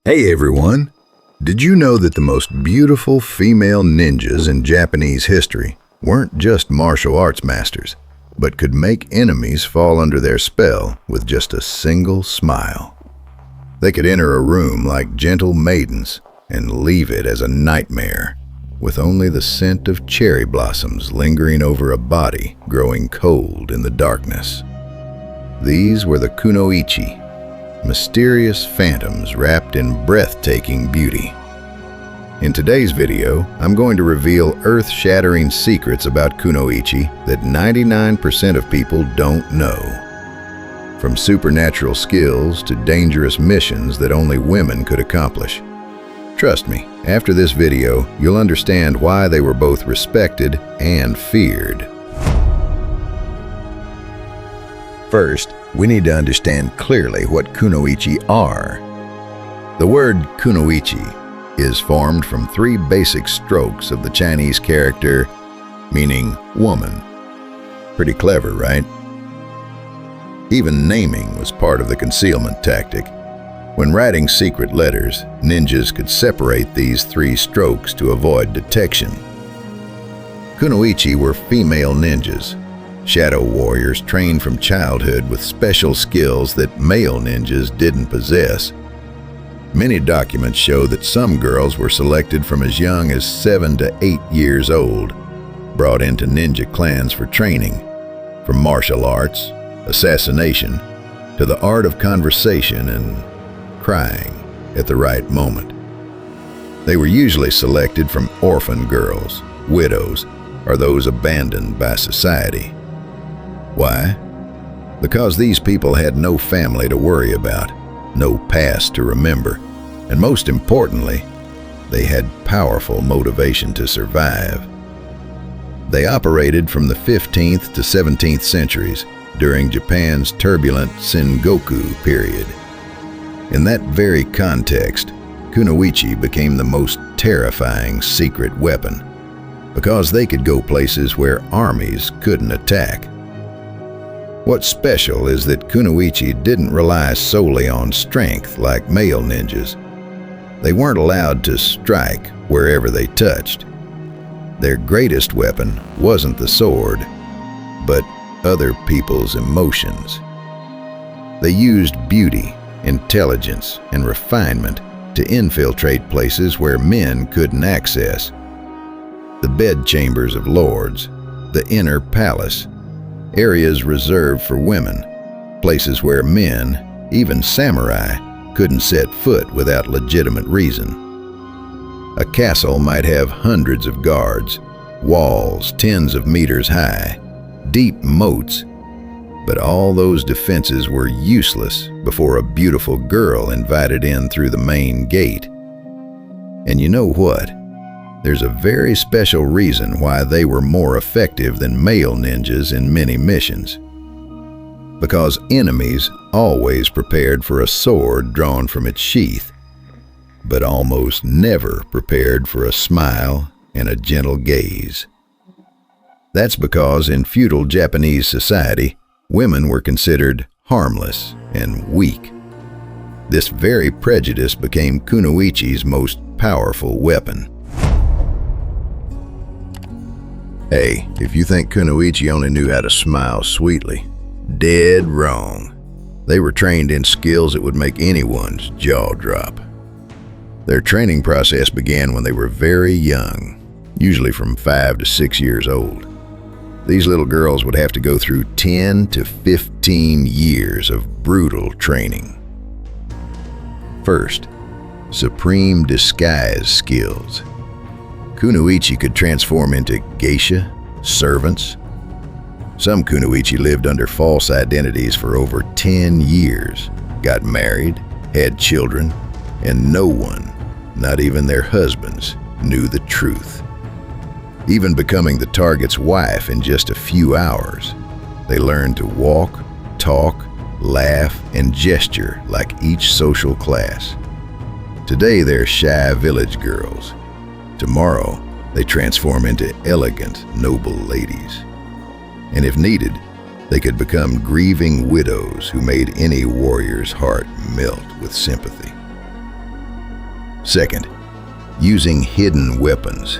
Hey everyone! Did you know that the most beautiful female ninjas in Japanese history weren't just martial arts masters, but could make enemies fall under their spell with just a single smile? They could enter a room like gentle maidens and leave it as a nightmare, with only the scent of cherry blossoms lingering over a body growing cold in the darkness. These were the Kunoichi, mysterious phantoms wrapped in breathtaking beauty. In today's video, I'm going to reveal earth-shattering secrets about Kunoichi that 99% of people don't know. From supernatural skills to dangerous missions that only women could accomplish. Trust me, after this video, you'll understand why they were both respected and feared. First, we need to understand clearly what Kunoichi are. The word Kunoichi is formed from three basic strokes of the Chinese character meaning woman. Pretty clever, right? Even naming was part of the concealment tactic. When writing secret letters, ninjas could separate these three strokes to avoid detection. Kunoichi were female ninjas, shadow warriors trained from childhood with special skills that male ninjas didn't possess. Many documents show that some girls were selected from as young as 7 to 8 years old, brought into ninja clans for training, from martial arts, assassination, to the art of conversation and crying at the right moment. They were usually selected from orphan girls, widows, or those abandoned by society. Why? Because these people had no family to worry about, no past to remember, and most importantly, they had powerful motivation to survive. They operated from the 15th to 17th centuries during Japan's turbulent Sengoku period. In that very context, Kunoichi became the most terrifying secret weapon, because they could go places where armies couldn't attack. What's special is that Kunoichi didn't rely solely on strength like male ninjas. They weren't allowed to strike wherever they touched. Their greatest weapon wasn't the sword, but other people's emotions. They used beauty, intelligence, and refinement to infiltrate places where men couldn't access. The bedchambers of lords, the inner palace, areas reserved for women, places where men, even samurai, couldn't set foot without legitimate reason. A castle might have hundreds of guards, walls tens of meters high, deep moats, but all those defenses were useless before a beautiful girl invited in through the main gate. And you know what? There's a very special reason why they were more effective than male ninjas in many missions. Because enemies always prepared for a sword drawn from its sheath, but almost never prepared for a smile and a gentle gaze. That's because in feudal Japanese society, women were considered harmless and weak. This very prejudice became Kunoichi's most powerful weapon. Hey, if you think Kunoichi only knew how to smile sweetly, dead wrong. They were trained in skills that would make anyone's jaw drop. Their training process began when they were very young, usually from 5 to 6 years old. These little girls would have to go through 10 to 15 years of brutal training. First, supreme disguise skills. Kunoichi could transform into geisha, servants. Some Kunoichi lived under false identities for over 10 years, got married, had children, and no one, not even their husbands, knew the truth. Even becoming the target's wife in just a few hours, they learned to walk, talk, laugh, and gesture like each social class. Today they're shy village girls. Tomorrow, they transform into elegant, noble ladies. And if needed, they could become grieving widows who made any warrior's heart melt with sympathy. Second, using hidden weapons.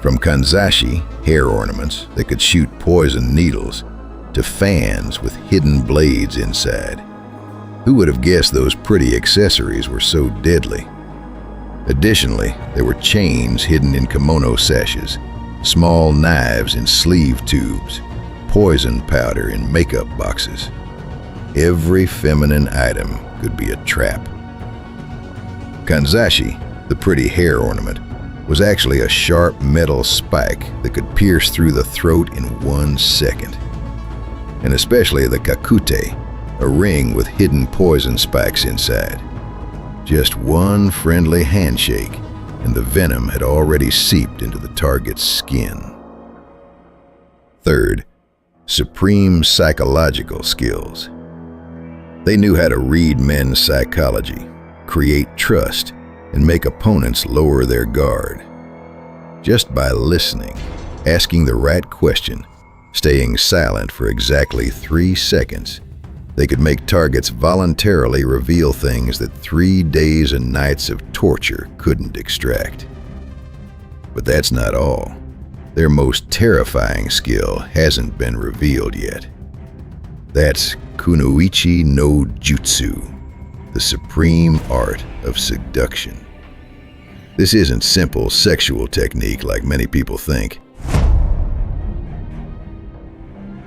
From kanzashi, hair ornaments that could shoot poison needles, to fans with hidden blades inside. Who would have guessed those pretty accessories were so deadly? Additionally, there were chains hidden in kimono sashes, small knives in sleeve tubes, poison powder in makeup boxes. Every feminine item could be a trap. Kanzashi, the pretty hair ornament, was actually a sharp metal spike that could pierce through the throat in 1 second. And especially the kakute, a ring with hidden poison spikes inside. Just one friendly handshake, and the venom had already seeped into the target's skin. Third, supreme psychological skills. They knew how to read men's psychology, create trust, and make opponents lower their guard. Just by listening, asking the right question, staying silent for exactly 3 seconds, they could make targets voluntarily reveal things that 3 days and nights of torture couldn't extract. But that's not all. Their most terrifying skill hasn't been revealed yet. That's Kunoichi no Jutsu, the supreme art of seduction. This isn't simple sexual technique like many people think.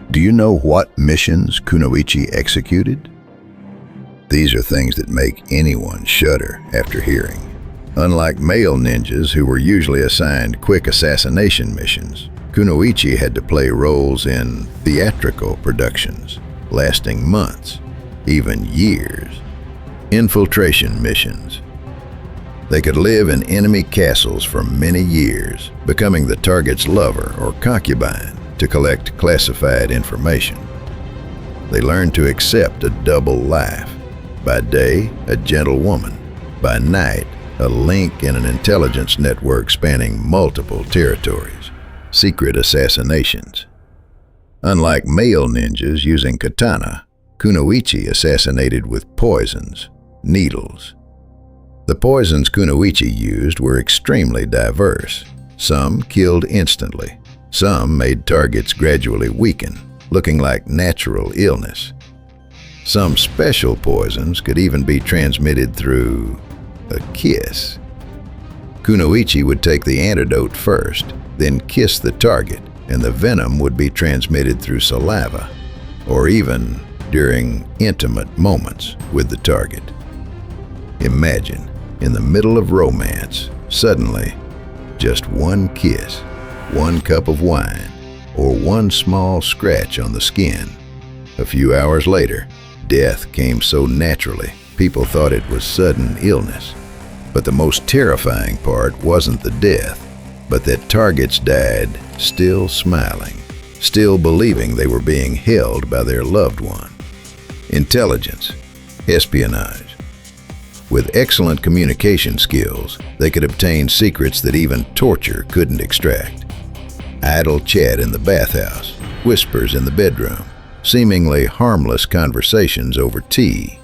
Do you know what missions Kunoichi executed? These are things that make anyone shudder after hearing. Unlike male ninjas who were usually assigned quick assassination missions, Kunoichi had to play roles in theatrical productions, lasting months, even years. Infiltration missions. They could live in enemy castles for many years, becoming the target's lover or concubine to collect classified information. They learned to accept a double life. By day, a gentle woman. By night, a link in an intelligence network spanning multiple territories. Secret assassinations. Unlike male ninjas using katana, Kunoichi assassinated with poisons, needles. The poisons Kunoichi used were extremely diverse. Some killed instantly. Some made targets gradually weaken, looking like natural illness. Some special poisons could even be transmitted through a kiss. Kunoichi would take the antidote first, then kiss the target, and the venom would be transmitted through saliva, or even during intimate moments with the target. Imagine, in the middle of romance, suddenly, just one kiss, 1 cup of wine, or 1 small scratch on the skin. A few hours later, death came so naturally, people thought it was sudden illness. But the most terrifying part wasn't the death, but that targets died still smiling, still believing they were being held by their loved one. Intelligence, espionage. With excellent communication skills, they could obtain secrets that even torture couldn't extract. Idle chat in the bathhouse, whispers in the bedroom, seemingly harmless conversations over tea,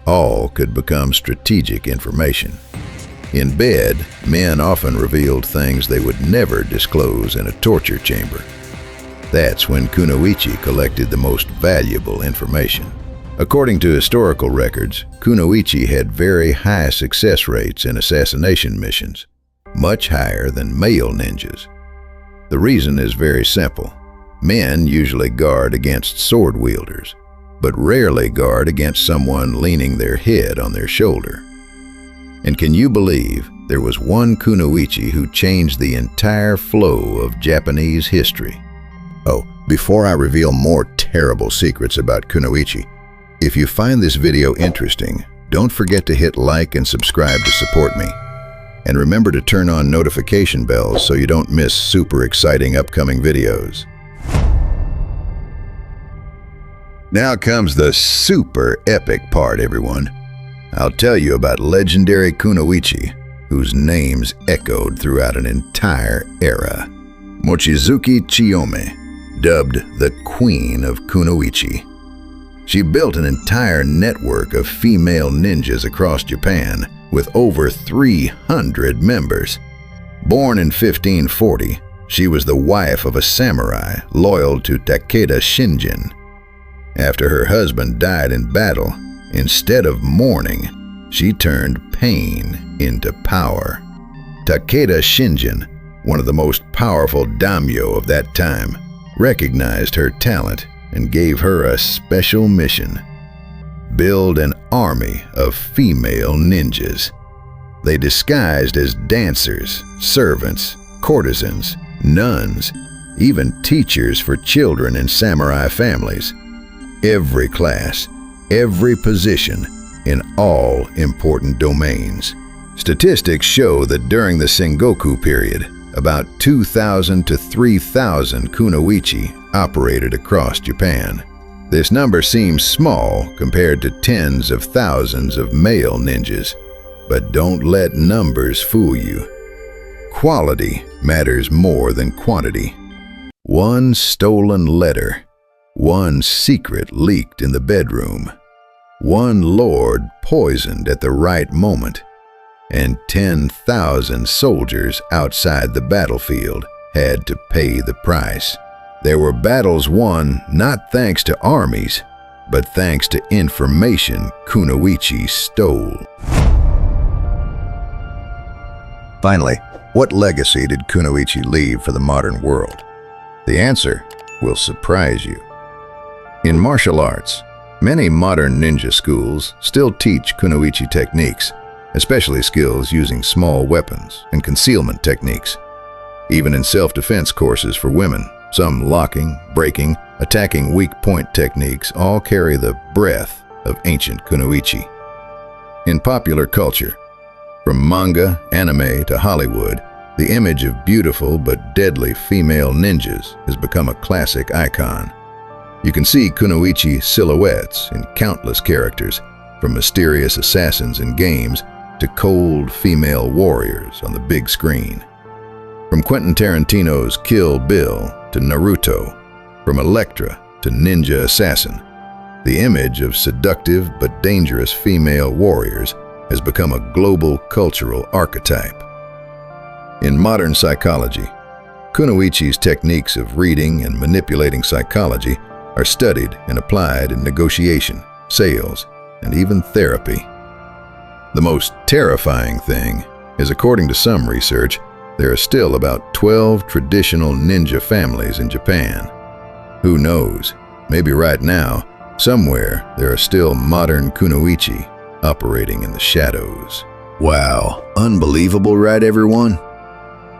all could become strategic information. In bed, men often revealed things they would never disclose in a torture chamber. That's when Kunoichi collected the most valuable information. According to historical records, Kunoichi had very high success rates in assassination missions, much higher than male ninjas. The reason is very simple. Men usually guard against sword wielders, but rarely guard against someone leaning their head on their shoulder. And can you believe there was one Kunoichi who changed the entire flow of Japanese history? Oh, before I reveal more terrible secrets about Kunoichi, if you find this video interesting, don't forget to hit like and subscribe to support me. And remember to turn on notification bells so you don't miss super exciting upcoming videos. Now comes the super epic part, everyone. I'll tell you about legendary Kunoichi, whose names echoed throughout an entire era. Mochizuki Chiyome, dubbed the Queen of Kunoichi. She built an entire network of female ninjas across Japan with over 300 members. Born in 1540, she was the wife of a samurai loyal to Takeda Shinjin. After her husband died in battle, instead of mourning, she turned pain into power. Takeda Shinjin, one of the most powerful daimyo of that time, recognized her talent and gave her a special mission: build an army of female ninjas. They disguised as dancers, servants, courtesans, nuns, even teachers for children in samurai families. Every class, every position, in all important domains. Statistics show that during the Sengoku period, about 2,000 to 3,000 kunoichi operated across Japan. This number seems small compared to tens of thousands of male ninjas, but don't let numbers fool you. Quality matters more than quantity. One stolen letter, one secret leaked in the bedroom, one lord poisoned at the right moment, and 10,000 soldiers outside the battlefield had to pay the price. There were battles won not thanks to armies, but thanks to information Kunoichi stole. Finally, what legacy did Kunoichi leave for the modern world? The answer will surprise you. In martial arts, many modern ninja schools still teach Kunoichi techniques, especially skills using small weapons and concealment techniques. Even in self-defense courses for women, some locking, breaking, attacking weak point techniques all carry the breath of ancient Kunoichi. In popular culture, from manga, anime to Hollywood, the image of beautiful but deadly female ninjas has become a classic icon. You can see Kunoichi silhouettes in countless characters, from mysterious assassins in games to cold female warriors on the big screen. From Quentin Tarantino's Kill Bill to Naruto, from Elektra to Ninja Assassin, the image of seductive but dangerous female warriors has become a global cultural archetype. In modern psychology, Kunoichi's techniques of reading and manipulating psychology are studied and applied in negotiation, sales, and even therapy. The most terrifying thing is, according to some research, there are still about 12 traditional ninja families in Japan. Who knows, maybe right now, somewhere there are still modern kunoichi operating in the shadows. Wow, unbelievable, right everyone?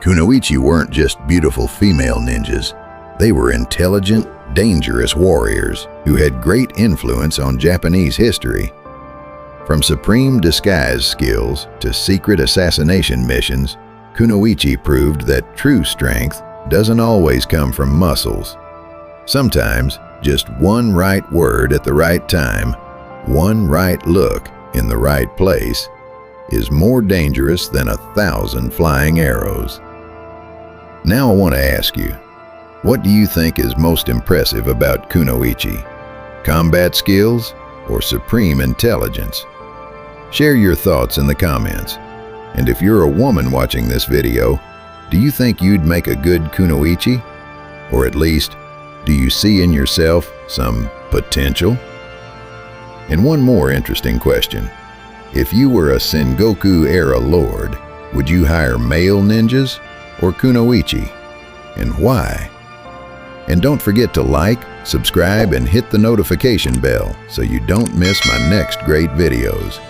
Kunoichi weren't just beautiful female ninjas. They were intelligent, dangerous warriors who had great influence on Japanese history. From supreme disguise skills to secret assassination missions, Kunoichi proved that true strength doesn't always come from muscles. Sometimes, just one right word at the right time, one right look in the right place, is more dangerous than 1,000 flying arrows. Now I want to ask you, what do you think is most impressive about Kunoichi? Combat skills or supreme intelligence? Share your thoughts in the comments. And if you're a woman watching this video, do you think you'd make a good kunoichi? Or at least, do you see in yourself some potential? And one more interesting question. If you were a Sengoku-era lord, would you hire male ninjas or kunoichi? And why? And don't forget to like, subscribe, and hit the notification bell so you don't miss my next great videos.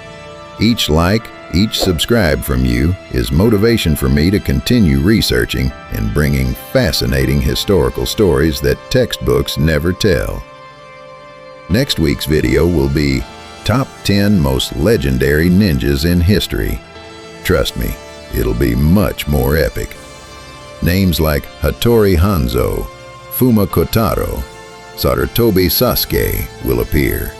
Each like, each subscribe from you is motivation for me to continue researching and bringing fascinating historical stories that textbooks never tell. Next week's video will be Top 10 Most Legendary Ninjas in History. Trust me, it'll be much more epic. Names like Hattori Hanzo, Fuma Kotaro, Sarutobi Sasuke will appear.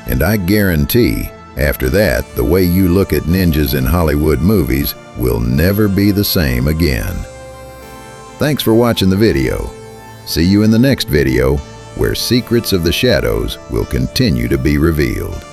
And I guarantee, after that, the way you look at ninjas in Hollywood movies will never be the same again. Thanks for watching the video. See you in the next video, where secrets of the shadows will continue to be revealed.